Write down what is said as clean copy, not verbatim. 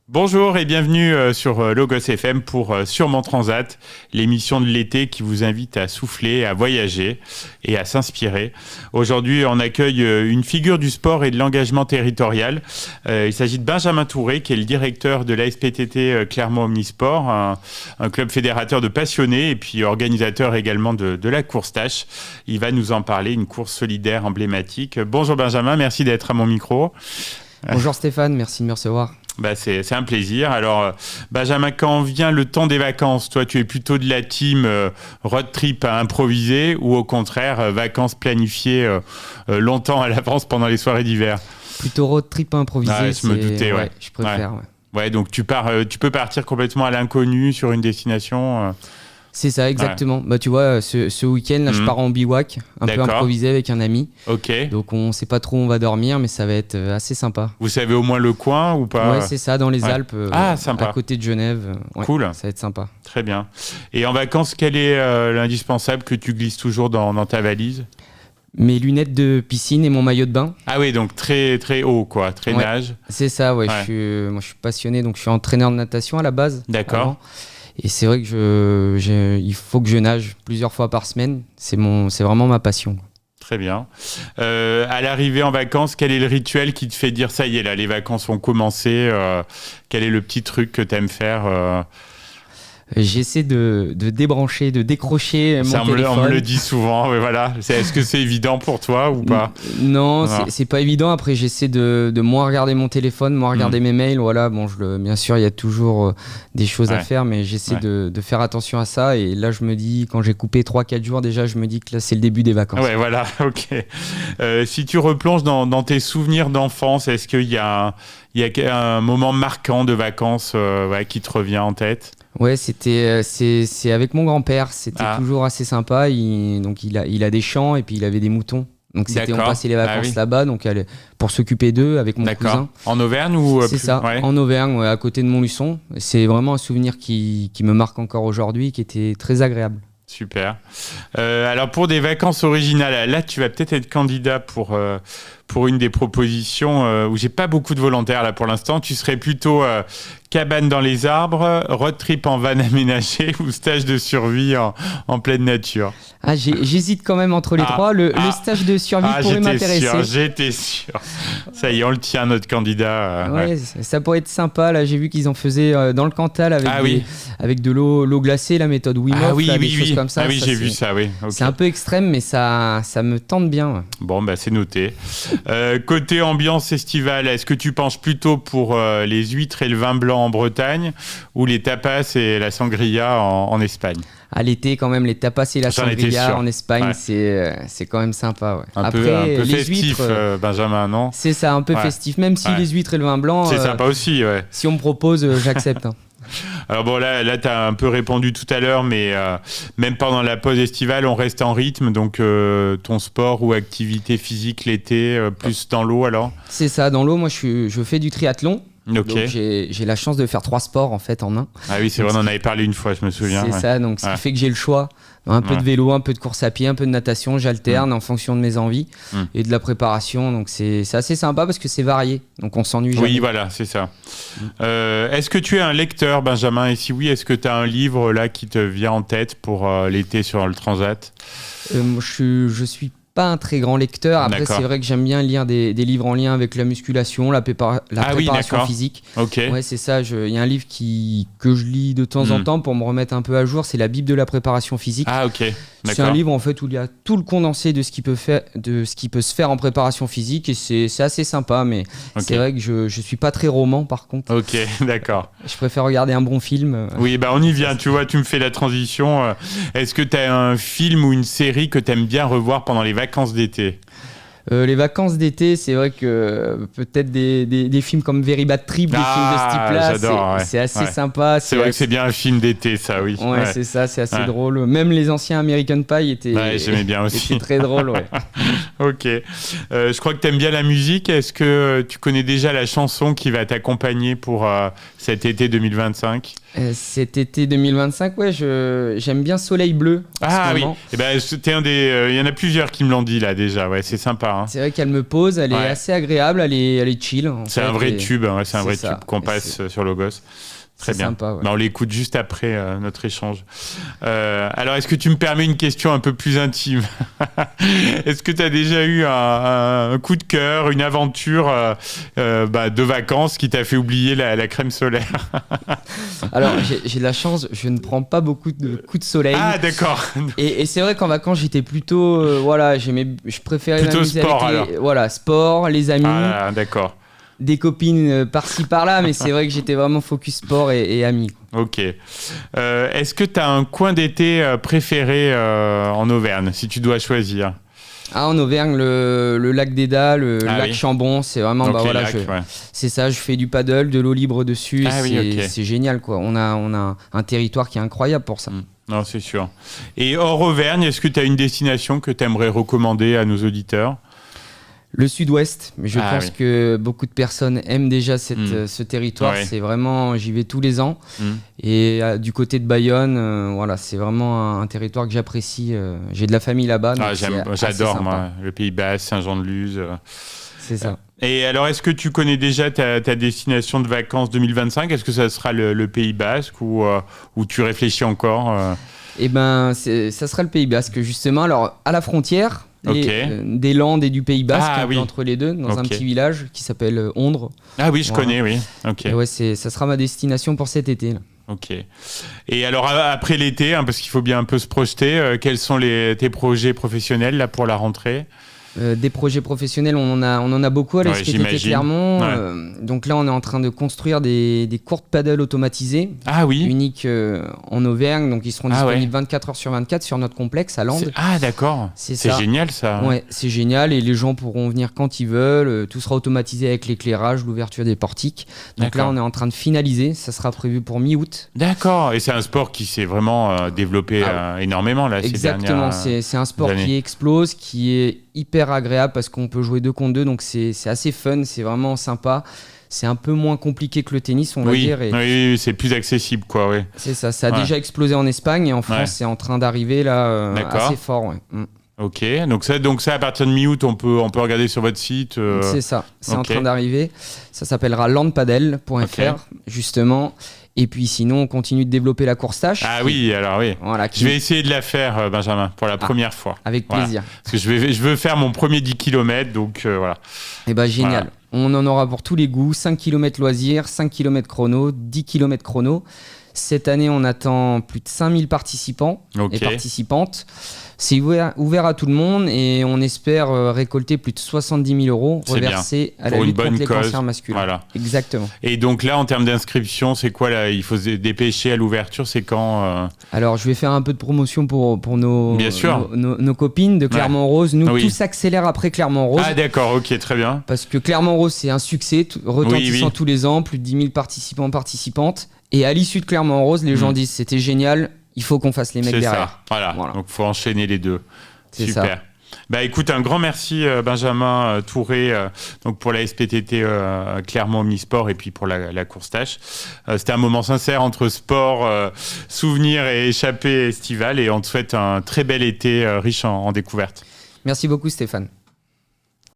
Bonjour et bienvenue sur Logos FM pour Sur mon Transat, l'émission de l'été qui vous invite à souffler, à voyager et à s'inspirer. Aujourd'hui, on accueille une figure du sport et de l'engagement territorial. Il s'agit de Benjamin Touré, qui est le directeur de l'ASPTT Clermont Omnisport, un club fédérateur de passionnés et puis organisateur également de la course Tâche. Il va nous en parler, une course solidaire emblématique. Bonjour Benjamin, merci d'être à mon micro. Bonjour Stéphane, merci de me recevoir. C'est un plaisir. Alors, Benjamin, quand vient le temps des vacances, toi, tu es plutôt de la team road trip à improviser ou au contraire, vacances planifiées longtemps à l'avance pendant les soirées d'hiver? Plutôt road trip à improviser. Je me doutais, ouais. Je préfère, ouais. Ouais, donc tu peux partir complètement à l'inconnu sur une destination C'est ça, exactement. Ouais. Bah, tu vois, ce week-end, là, je pars en bivouac, un peu improvisé avec un ami. Ok. Donc, on ne sait pas trop où on va dormir, mais ça va être assez sympa. Vous savez au moins le coin ou pas? Ouais, c'est ça, dans les Alpes, sympa. à côté de Genève. Ouais, cool. Ça va être sympa. Très bien. Et en vacances, quel est l'indispensable que tu glisses toujours dans ta valise? Mes lunettes de piscine et mon maillot de bain. Ah oui, donc très, très haut, quoi, très nage. C'est ça, ouais. Moi, je suis passionné, donc je suis entraîneur de natation à la base. D'accord. Avant. Et c'est vrai que il faut que je nage plusieurs fois par semaine. C'est vraiment ma passion. Très bien. À l'arrivée en vacances, quel est le rituel qui te fait dire ça y est, là, les vacances ont commencé? Quel est le petit truc que tu aimes faire J'essaie de débrancher, de décrocher mon téléphone. On me le dit souvent, mais voilà. Est-ce que c'est évident pour toi ou pas? Non, c'est pas évident. Après, j'essaie de moins regarder mon téléphone, moins regarder mes mails. Voilà, bon, bien sûr, il y a toujours des choses à faire, mais j'essaie de faire attention à ça. Et là, je me dis, quand j'ai coupé 3-4 jours, déjà, je me dis que là, c'est le début des vacances. Ouais, voilà, ok. Si tu replonges dans tes souvenirs d'enfance, est-ce qu'il y a un moment marquant de vacances qui te revient en tête? Ouais, c'est avec mon grand-père. C'était toujours assez sympa. Il a des champs et puis il avait des moutons. Donc on passait les vacances là-bas, donc pour s'occuper d'eux avec mon cousin. En Auvergne ou c'est ça, en Auvergne, à côté de Montluçon. C'est vraiment un souvenir qui me marque encore aujourd'hui, qui était très agréable. Super. Alors pour des vacances originales, là tu vas peut-être être candidat pour une des propositions où j'ai pas beaucoup de volontaires là pour l'instant. Tu serais plutôt cabane dans les arbres, road trip en van aménagé ou stage de survie en pleine nature? J'hésite quand même entre les trois. Le stage de survie pourrait m'intéresser. J'étais sûr. Ça y est, on le tient, notre candidat. Ça pourrait être sympa. Là, j'ai vu qu'ils en faisaient dans le Cantal avec de l'eau glacée, la méthode Wim Hof, des choses comme ça. J'ai vu ça, oui. Okay. C'est un peu extrême, mais ça me tente bien. Ouais. Bon, c'est noté. Côté ambiance estivale, est-ce que tu penches plutôt pour les huîtres et le vin blanc en Bretagne ou les tapas et la sangria en Espagne? À l'été, quand même, les tapas et la sangria en Espagne, c'est quand même sympa. Ouais. Un peu festif, Benjamin, non? C'est ça, un peu festif. Même si les huîtres et le vin blanc... C'est sympa aussi, ouais. Si on me propose, j'accepte. Alors bon, là tu as un peu répondu tout à l'heure, mais même pendant la pause estivale, on reste en rythme. Donc ton sport ou activité physique l'été, plus dans l'eau alors? C'est ça, dans l'eau, moi je fais du triathlon. Okay. Donc j'ai la chance de faire 3 sports en fait en un. Ah oui, c'est vrai, on en avait parlé une fois, je me souviens. C'est ça, donc ce qui fait que j'ai le choix. Un peu de vélo, un peu de course à pied, un peu de natation, j'alterne en fonction de mes envies et de la préparation. Donc c'est assez sympa parce que c'est varié, donc on s'ennuie jamais. Oui, voilà, c'est ça. Est-ce que tu es un lecteur, Benjamin? Et si oui, est-ce que tu as un livre là qui te vient en tête pour l'été sur le Transat? Je suis pas un très grand lecteur. Après, c'est vrai que j'aime bien lire des livres en lien avec la musculation, la préparation physique. Okay. Ouais, c'est ça. Il y a un livre que je lis de temps en temps pour me remettre un peu à jour. C'est la Bible de la préparation physique. Ah, ok. C'est un livre en fait où il y a tout le condensé de ce qui peut se faire en préparation physique et c'est assez sympa. Mais c'est vrai que je suis pas très roman par contre. Ok, d'accord. Je préfère regarder un bon film. Oui, on y vient. Tu vois, tu me fais la transition. Est-ce que tu as un film ou une série que tu aimes bien revoir pendant les vacances d'été? Les vacances d'été, c'est vrai que peut-être des films comme Very Bad Trip, des films de ce type-là, j'adore, c'est assez sympa. C'est vrai que c'est bien un film d'été, ça, oui. Ouais, c'est ça, c'est assez drôle. Même les anciens American Pie j'aimais bien aussi. étaient très drôles, ouais. Ok. Je crois que tu aimes bien la musique. Est-ce que tu connais déjà la chanson qui va t'accompagner pour cet été 2025? Cet été 2025, ouais, j'aime bien Soleil Bleu. Ah oui, il y en a plusieurs qui me l'ont dit là déjà, ouais, c'est sympa. Hein. C'est vrai qu'elle me pose, elle est assez agréable, elle est chill. C'est un vrai tube, c'est un vrai tube qu'on passe sur Logos. Très bien. Sympa, ouais. On l'écoute juste après notre échange. Alors, est-ce que tu me permets une question un peu plus intime? Est-ce que tu as déjà eu un coup de cœur, une aventure de vacances qui t'a fait oublier la crème solaire? Alors, j'ai de la chance, je ne prends pas beaucoup de coups de soleil. Ah, d'accord. Et c'est vrai qu'en vacances, j'étais plutôt... je préférais plutôt m'amuser sport, avec sport, les amis. Ah, d'accord. Des copines par-ci par-là, mais c'est vrai que j'étais vraiment focus sport et amis. Ok. Est-ce que tu as un coin d'été préféré en Auvergne, si tu dois choisir? En Auvergne, le lac d'Eda, le lac Chambon, c'est vraiment... C'est ça, je fais du paddle, de l'eau libre dessus, c'est génial, quoi. On a un territoire qui est incroyable pour ça. Non, c'est sûr. Et hors Auvergne, est-ce que tu as une destination que tu aimerais recommander à nos auditeurs? Le sud-ouest, mais je pense que beaucoup de personnes aiment déjà ce territoire. Ouais. C'est vraiment, j'y vais tous les ans. Et du côté de Bayonne, c'est vraiment un territoire que j'apprécie. J'ai de la famille là-bas. J'adore, moi, le Pays Basque, Saint-Jean-de-Luz. C'est ça. Et alors, est-ce que tu connais déjà ta destination de vacances 2025? Est-ce que ça sera le Pays Basque ou tu réfléchis encore Eh ben, ça sera le Pays Basque, justement. Alors, à la frontière... des Landes et du Pays Basque, entre les deux, dans un petit village qui s'appelle Ondres. Ah oui, je connais, oui. Okay. Et ça sera ma destination pour cet été. Là. Ok. Et alors, après l'été, parce qu'il faut bien un peu se projeter, quels sont tes projets professionnels là, pour la rentrée? Des projets professionnels, on en a beaucoup à la SPTT Clermont. Donc là, on est en train de construire des courtes paddles automatisées, uniques en Auvergne. Donc ils seront disponibles 24 heures sur 24 sur notre complexe à Landes. Ah d'accord, c'est génial ça. Ouais, c'est génial et les gens pourront venir quand ils veulent. Tout sera automatisé avec l'éclairage, l'ouverture des portiques. Donc là, on est en train de finaliser. Ça sera prévu pour mi-août. D'accord. Et c'est un sport qui s'est vraiment développé énormément là. Exactement. C'est un sport qui explose, qui est hyper agréable parce qu'on peut jouer 2 contre 2, donc c'est assez fun, c'est vraiment sympa. C'est un peu moins compliqué que le tennis, on va dire. Oui, c'est plus accessible, quoi. Oui. C'est ça, ça a déjà explosé en Espagne et en France, c'est en train d'arriver là assez fort. Ouais. Ok, donc ça à partir de mi-août, on peut regarder sur votre site. C'est ça, c'est en train d'arriver. Ça s'appellera landpaddle.fr, justement. Et puis sinon, on continue de développer la course tâche. Ah oui, alors oui. Voilà, je vais essayer de la faire, Benjamin, pour la première fois. Avec plaisir. Parce que je veux faire mon premier 10 km, donc voilà. Et génial. On en aura pour tous les goûts. 5 km loisirs, 5 km chrono, 10 km chrono. Cette année, on attend plus de 5000 participants et participantes. C'est ouvert à tout le monde et on espère récolter plus de 70 000 euros reversés à la lutte contre les cancers masculins. Voilà. Exactement. Et donc là, en termes d'inscription, c'est quoi là? Il faut se dépêcher à l'ouverture, c'est quand Alors, je vais faire un peu de promotion pour nos copines de Clermont-Rose. Nous, tout s'accélère après Clermont-Rose. Ah d'accord, ok, très bien. Parce que Clermont-Rose, c'est un succès retentissant tous les ans, plus de 10 000 participants, participantes. Et à l'issue de Clermont-Rose, les gens disent c'était génial, il faut qu'on fasse les mecs derrière. Voilà. Donc il faut enchaîner les deux. C'est super. Ça. Écoute, un grand merci Benjamin Touré donc pour la SPTT Clermont Omnisport et puis pour la course tâche. C'était un moment sincère entre sport, souvenirs et échappée estivale et on te souhaite un très bel été riche en découvertes. Merci beaucoup Stéphane.